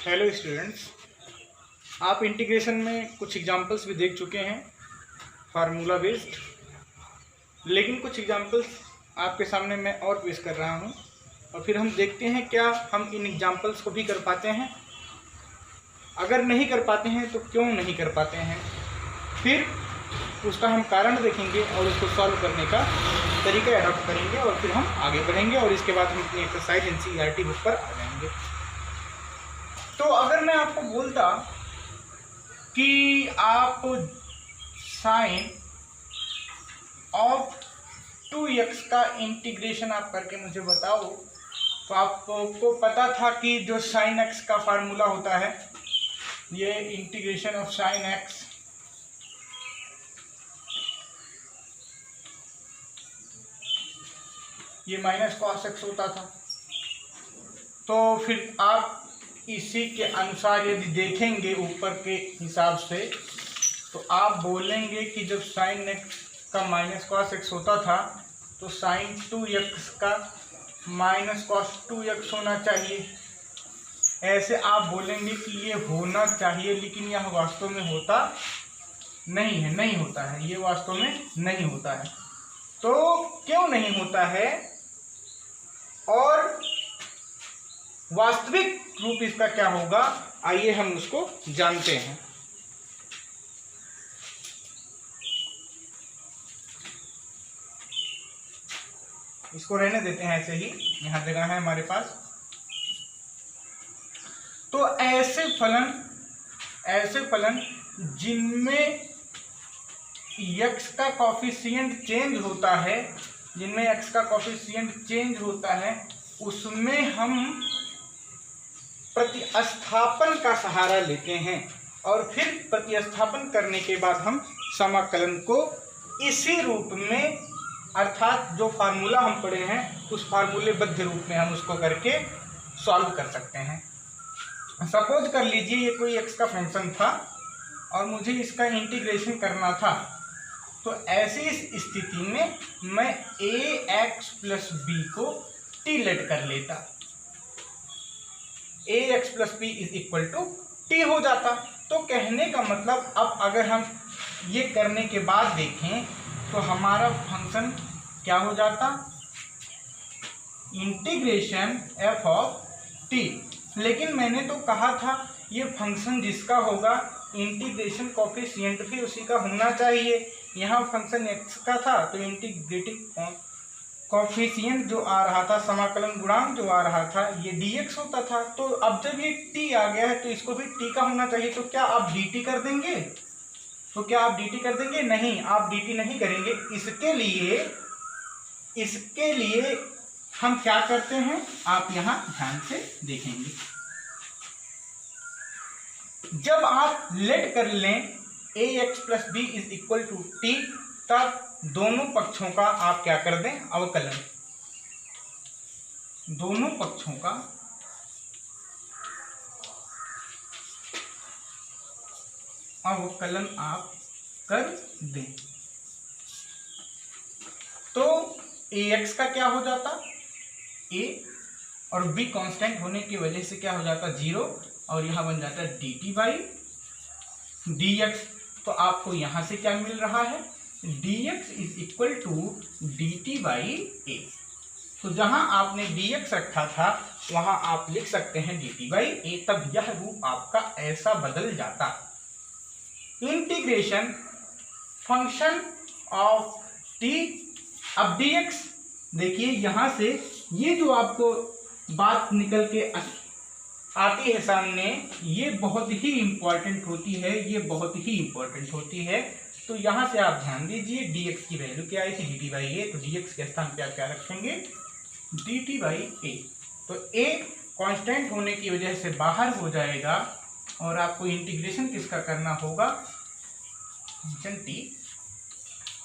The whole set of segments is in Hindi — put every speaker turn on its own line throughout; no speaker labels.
हेलो स्टूडेंट्स, आप इंटीग्रेशन में कुछ एग्जांपल्स भी देख चुके हैं फार्मूला बेस्ड, लेकिन कुछ एग्जांपल्स आपके सामने मैं और पेश कर रहा हूं और फिर हम देखते हैं क्या हम इन एग्जांपल्स को भी कर पाते हैं। अगर नहीं कर पाते हैं तो क्यों नहीं कर पाते हैं, फिर उसका हम कारण देखेंगे और उसको सॉल्व करने का तरीका अडॉप्ट करेंगे और फिर हम आगे बढ़ेंगे और इसके बाद हम अपनी एक्सरसाइज एनसीईआरटी बुक पर आ जाएंगे। तो अगर मैं आपको बोलता कि आप साइन ऑफ 2x का इंटीग्रेशन आप करके मुझे बताओ, तो आपको पता था कि जो साइन x का फार्मूला होता है, ये इंटीग्रेशन ऑफ साइन x ये माइनस कॉस x होता था। तो फिर आप इसी के अनुसार यदि देखेंगे ऊपर के हिसाब से, तो आप बोलेंगे कि जब साइन x का माइनस कॉस x होता था तो साइन 2x का माइनस कॉस 2x होना चाहिए। ऐसे आप बोलेंगे कि ये होना चाहिए, लेकिन यह वास्तव में होता नहीं है, नहीं होता है, ये वास्तव में नहीं होता है। तो क्यों नहीं होता है और वास्तविक रूप इसका क्या होगा, आइए हम उसको जानते हैं। इसको रहने देते हैं ऐसे ही, यहां जगह है हमारे पास। तो ऐसे फलन जिनमें x का कॉफिशिएंट चेंज होता है, जिनमें x का कॉफिशिएंट चेंज होता है, उसमें हम प्रतिस्थापन का सहारा लेते हैं और फिर प्रतिस्थापन करने के बाद हम समाकलन को इसी रूप में, अर्थात जो फार्मूला हम पढ़े हैं उस फार्मूलेबद्ध रूप में हम उसको करके सॉल्व कर सकते हैं। सपोज कर लीजिए ये कोई x का फंक्शन था और मुझे इसका इंटीग्रेशन करना था, तो ऐसी स्थिति में मैं ax प्लस बी को t लेट कर लेता, ax plus B is equal to T हो जाता। तो कहने का मतलब अब अगर हम ये करने के बाद देखें तो हमारा फंक्शन क्या हो जाता, इंटीग्रेशन f ऑफ t। लेकिन मैंने तो कहा था ये फंक्शन जिसका होगा इंटीग्रेशन कॉफिशिएंट भी उसी का होना चाहिए। यहाँ फंक्शन x का था तो इंटीग्रेटिंग कॉफिशिएंट जो आ रहा था, समाकलन गुणांक जो आ रहा था, ये dx होता था। तो अब जब ये t आ गया है तो इसको भी t का होना चाहिए। तो क्या आप dt कर देंगे? नहीं, आप dt नहीं करेंगे। इसके लिए हम क्या करते हैं, आप यहां ध्यान से देखेंगे। जब आप लेट कर लें ax plus B is equal to T, तब दोनों पक्षों का आप क्या कर दें, अवकलन। दोनों पक्षों का अवकलन आप कर दें, तो ax का क्या हो जाता, a और b कांस्टेंट होने की वजह से क्या हो जाता, 0, और यहां बन जाता है dt बाई dx। तो आपको यहां से क्या मिल रहा है, dx is equal to dt by a। तो जहां आपने dx रखा था वहां आप लिख सकते हैं dt बाई a, तब यह रूप आपका ऐसा बदल जाता। इंटीग्रेशन फंक्शन ऑफ t, अब dx देखिए, यहां से ये जो आपको बात निकल के आती है सामने, ये बहुत ही इंपॉर्टेंट होती है, तो यहां से आप ध्यान दीजिए, dx की वैल्यू क्या आई थी, dt बाई ए, तो dx के स्थान पे आप क्या रखेंगे, dt बाई ए। तो a कांस्टेंट होने की वजह से बाहर हो जाएगा और आपको इंटीग्रेशन किसका करना होगा, फंक्शन t।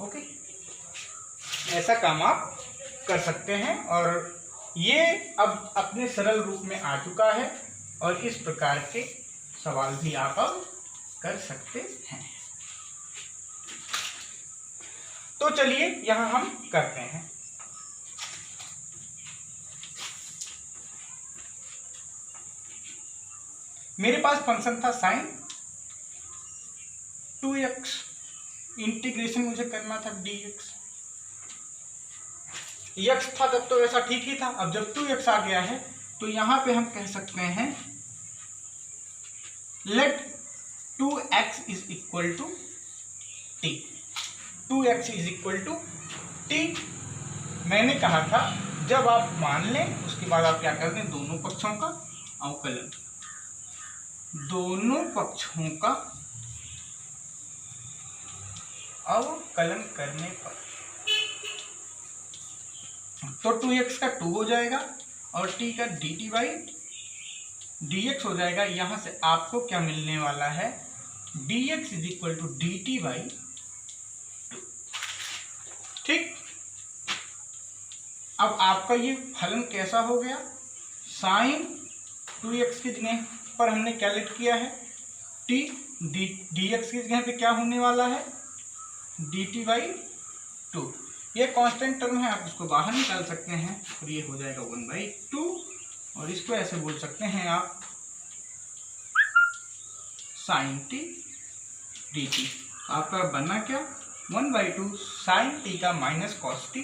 ओके, ऐसा काम आप कर सकते हैं और ये अब अपने सरल रूप में आ चुका है और इस प्रकार के सवाल भी आप अब कर सकते हैं। तो चलिए यहां हम करते हैं। मेरे पास फंक्शन था sin 2x, इंटीग्रेशन मुझे करना था dx। x था तब तो ऐसा ठीक ही था, अब जब 2x आ गया है तो यहां पे हम कह सकते हैं let 2x is equal to t। 2x is equal to t मैंने कहा था जब आप मान लें उसके बाद आप क्या कर दें, दोनों पक्षों का अवकलन, दोनों पक्षों का अवकलन करने पर तो 2x का 2 हो जाएगा और t का dt बाई dx हो जाएगा। यहां से आपको क्या मिलने वाला है, dx is equal to dt by 2। ठीक, अब आपका ये फलन कैसा हो गया, साइन 2x की जगह पर हमने क्या लिख किया है, t, dx की जगह पे क्या होने वाला है, dt बाई 2। ये कांस्टेंट टर्म है, आप इसको बाहर निकाल सकते हैं और ये हो जाएगा 1/2 और इसको ऐसे बोल सकते हैं आप साइन t dt। आपका बनना क्या, 1/2 साइन t का माइनस कॉस t।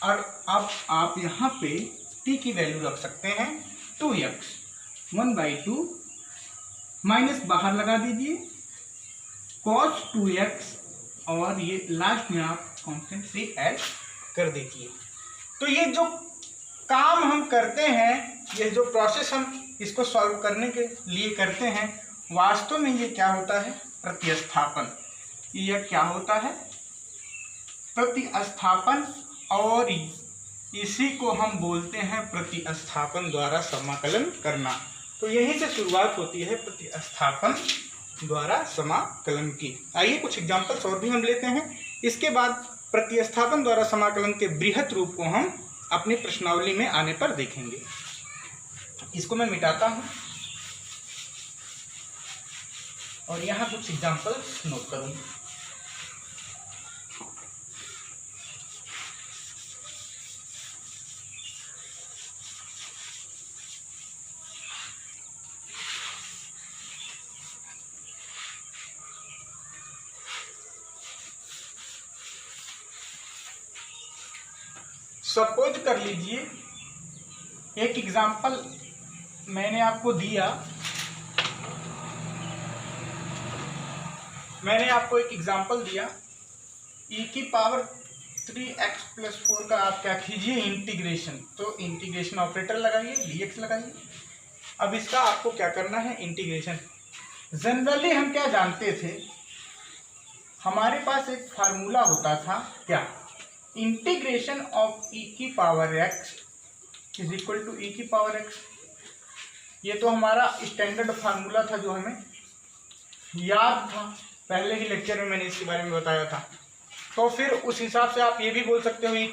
और अब आप यहाँ पे t की वैल्यू रख सकते हैं 2x, 1/2 माइनस बाहर लगा दीजिए cos 2x और ये लास्ट में आप कांस्टेंट से ऐड कर दीजिए। तो ये जो काम हम करते हैं, ये जो प्रोसेस हम इसको सॉल्व करने के लिए करते हैं, वास्तव में ये क्या होता है, प्रतिस्थापन। ये क्या होता है, प्रतिस्थापन, और इसी को हम बोलते हैं प्रतिस्थापन द्वारा समाकलन करना। तो यहीं से शुरुआत होती है प्रतिस्थापन द्वारा समाकलन की। आइए कुछ एग्जांपल्स और भी हम लेते हैं, इसके बाद प्रतिस्थापन द्वारा समाकलन के बृहत रूप को हम अपनी प्रश्नावली में आने पर देखेंगे। इसको मैं मिटाता हूं और यहाँ कुछ एग्जांपल्स नोट करूंगा। सपोज कर लीजिए एक एग्जाम्पल मैंने आपको दिया, मैंने आपको एक एग्जाम्पल दिया e की पावर 3x + 4 का आप क्या कीजिए, इंटीग्रेशन। तो इंटीग्रेशन ऑपरेटर लगाइए, dx लगाइए। अब इसका आपको क्या करना है, इंटीग्रेशन। जनरली हम क्या जानते थे, हमारे पास एक फार्मूला होता था क्या, इंटीग्रेशन ऑफ e की power x is equal to e की पावर x। ये तो हमारा स्टैंडर्ड फार्मूला था जो हमें याद था, पहले ही लेक्चर में मैंने इसके बारे में बताया था। तो फिर उस हिसाब से आप ये भी बोल सकते हो e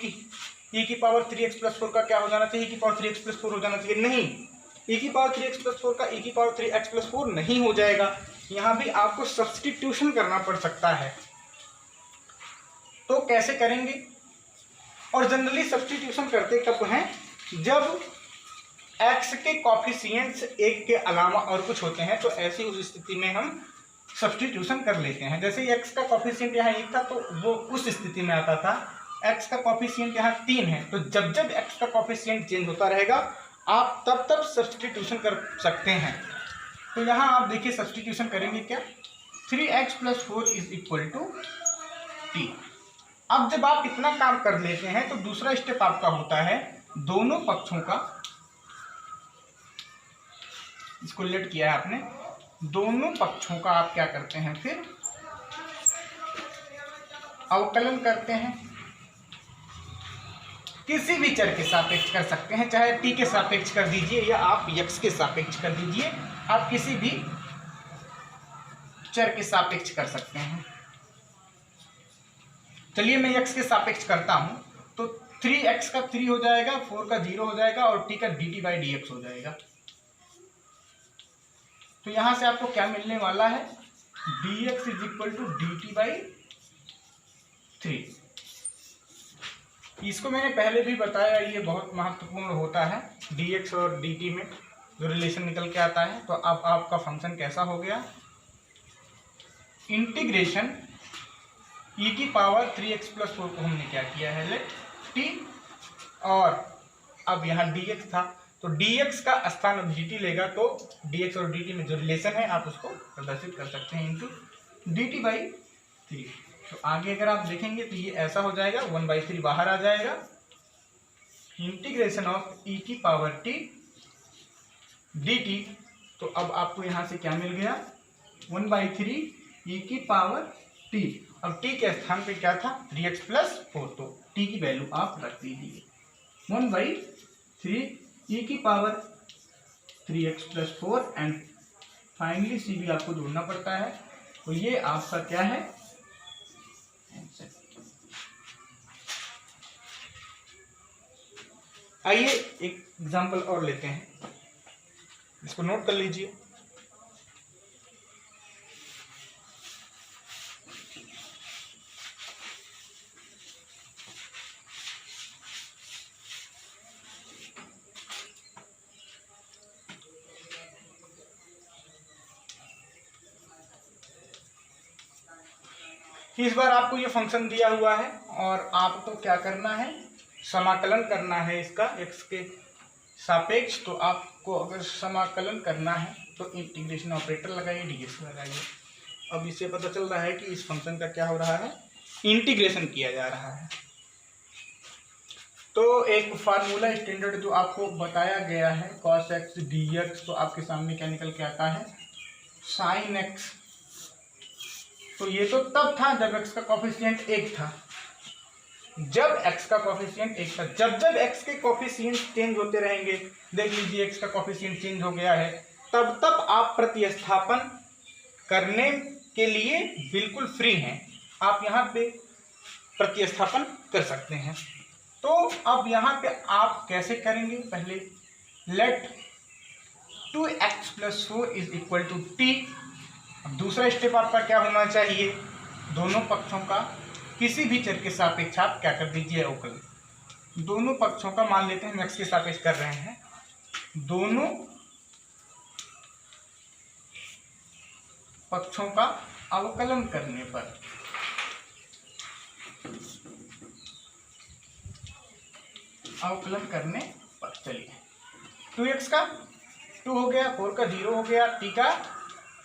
की पावर 3x + 4 का क्या हो जाना चाहिए, e की पावर 3x + 4 हो जाना चाहिए। नहीं, e की पावर 3x + 4 का e की पावर 3x + 4 नहीं हो जाएगा, यहाँ भी आपको सब्स्टिट्यूशन करना पड़ सकता है। तो कैसे करेंगे, और जनरली सब्स्टिट्यूशन करते कब हैं, जब x के कॉफिशिएंट्स एक के अलावा और कुछ होते हैं, तो ऐसी उस स्थिति में हम सब्स्टिट्यूशन कर लेते हैं। जैसे x का कॉफिशिएंट यहाँ 1 था तो वो उस स्थिति में आता था, x का कॉफिशिएंट यहाँ 3 है, तो जब जब x का कॉफिशिएंट चेंज होता रहेगा आप तब तब सब्स्टिट्यूशन कर सकते हैं। तो यहाँ आप देखिए सब्स्टिट्यूशन करेंगे क्या, 3x + 4 is equal to t। अब जब आप इतना काम कर लेते हैं तो दूसरा स्टेप आपका होता है, दोनों पक्षों का, इसको लेट किया है आपने, दोनों पक्षों का आप क्या करते हैं, फिर अवकलन करते हैं। किसी भी चर के सापेक्ष कर सकते हैं, चाहे t के सापेक्ष कर दीजिए या आप x के सापेक्ष कर दीजिए, आप किसी भी चर के सापेक्ष कर सकते हैं। चलिए मैं x के सापेक्ष करता हूं, तो 3x का 3 हो जाएगा, 4 का 0 हो जाएगा और t का dt/dx हो जाएगा। तो यहां से आपको क्या मिलने वाला है, dx = dt/3। इसको मैंने पहले भी बताया, ये बहुत महत्वपूर्ण होता है dx और dt में जो रिलेशन निकल के आता है। तो अब आपका फंक्शन कैसा हो गया, इंटीग्रेशन e की पावर 3x+4 को हमने क्या किया है, लेट t, और अब यहाँ dx था तो dx का स्थान अब dt लेगा, तो dx और dt में जो रिलेशन है आप उसको प्रदर्शित कर सकते हैं इंटू dt/3। तो आगे अगर आप देखेंगे तो ये ऐसा हो जाएगा, 1/3 बाहर आ जाएगा, इंटीग्रेशन ऑफ e की पावर t dt। तो अब आपको यहाँ से क्या मिल गया, 1/3 e की पावर t। अब t के स्थान पे क्या था, 3x+4, तो t की वैल्यू आप रख दीजिए 1/3 e की power 3x+4 and finally c भी आपको जोड़ना पड़ता है। तो ये आपका क्या है, आइए एक एग्जांपल और लेते हैं, इसको नोट कर लीजिए। इस बार आपको ये फंक्शन दिया हुआ है और आपको क्या करना है, समाकलन करना है इसका x के सापेक्ष। तो आपको अगर समाकलन करना है तो इंटीग्रेशन ऑपरेटर लगाइए, dx लगाइए। अब इससे पता चल रहा है कि इस फंक्शन का क्या हो रहा है, इंटीग्रेशन किया जा रहा है। तो एक फार्मूला स्टैंडर्ड जो आपको बताया गया है cos x dx, तो आपके सामने क्या निकल के आता है, sin x। तो ये तो तब था जब x का कोफिशिएंट 1 था, जब x का कोफिशिएंट 1 था। जब जब x के कोफिशिएंट चेंज होते रहेंगे, देख लीजिए x का कोफिशिएंट चेंज हो गया है, तब तब आप प्रतिस्थापन करने के लिए बिल्कुल फ्री हैं, आप यहाँ पे प्रतिस्थापन कर सकते हैं। तो अब यहाँ पे आप कैसे करेंगे, पहले लेट 2x+4 = t। अब दूसरा स्टेप आपका क्या होना चाहिए, दोनों पक्षों का किसी भी चर के सापेक्ष आप क्या कर दीजिए, अवकलन। दोनों पक्षों का मान लेते हैं हम x के सापेक्ष कर रहे हैं, दोनों पक्षों का अवकलन करने पर चलिए 2x का 2 हो गया, 4 का 0 हो गया, t का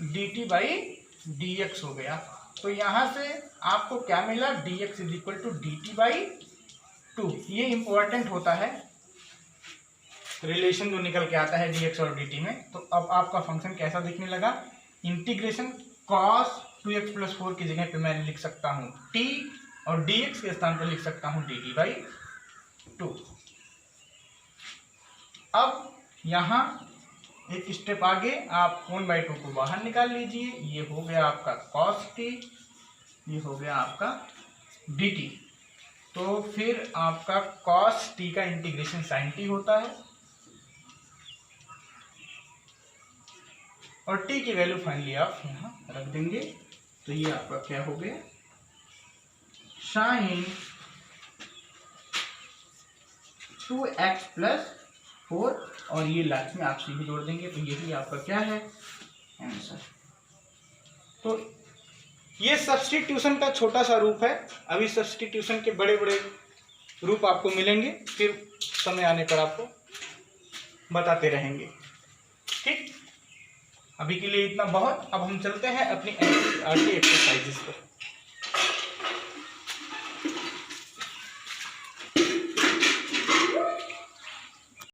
dt/dx हो गया। तो यहाँ से आपको क्या मिला, dx = dt/2। ये इंपॉर्टेंट होता है रिलेशन जो निकल के आता है dx और dt में। तो अब आपका फंक्शन कैसा दिखने लगा, इंटीग्रेशन cos 2x+4 की जगह पे मैं लिख सकता हूँ t, और dx के स्थान पर लिख सकता हूँ dt/2। अब यहाँ एक स्टेप आगे आप 1/2 को बाहर निकाल लीजिए, ये हो गया आपका cos t, ये हो गया आपका dt। तो फिर आपका cos t का इंटीग्रेशन sin t होता है, और t की वैल्यू फाइनली आप यहाँ रख देंगे। तो ये आपका क्या हो गया, sin 2x+4, और ये लास्ट में आप c भी जोड़ देंगे, तो यही आपका क्या है, आंसर। तो ये सब्स्टिट्यूशन का छोटा सा रूप है, अभी सब्स्टिट्यूशन के बड़े बड़े रूप आपको मिलेंगे, फिर समय आने पर आपको बताते रहेंगे। ठीक, अभी के लिए इतना बहुत। अब हम चलते हैं अपनी NCERT एक्सरसाइजेस पर।